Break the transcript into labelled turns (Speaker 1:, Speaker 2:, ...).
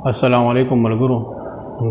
Speaker 1: अस्सलाम वालेकुम मलगुरू,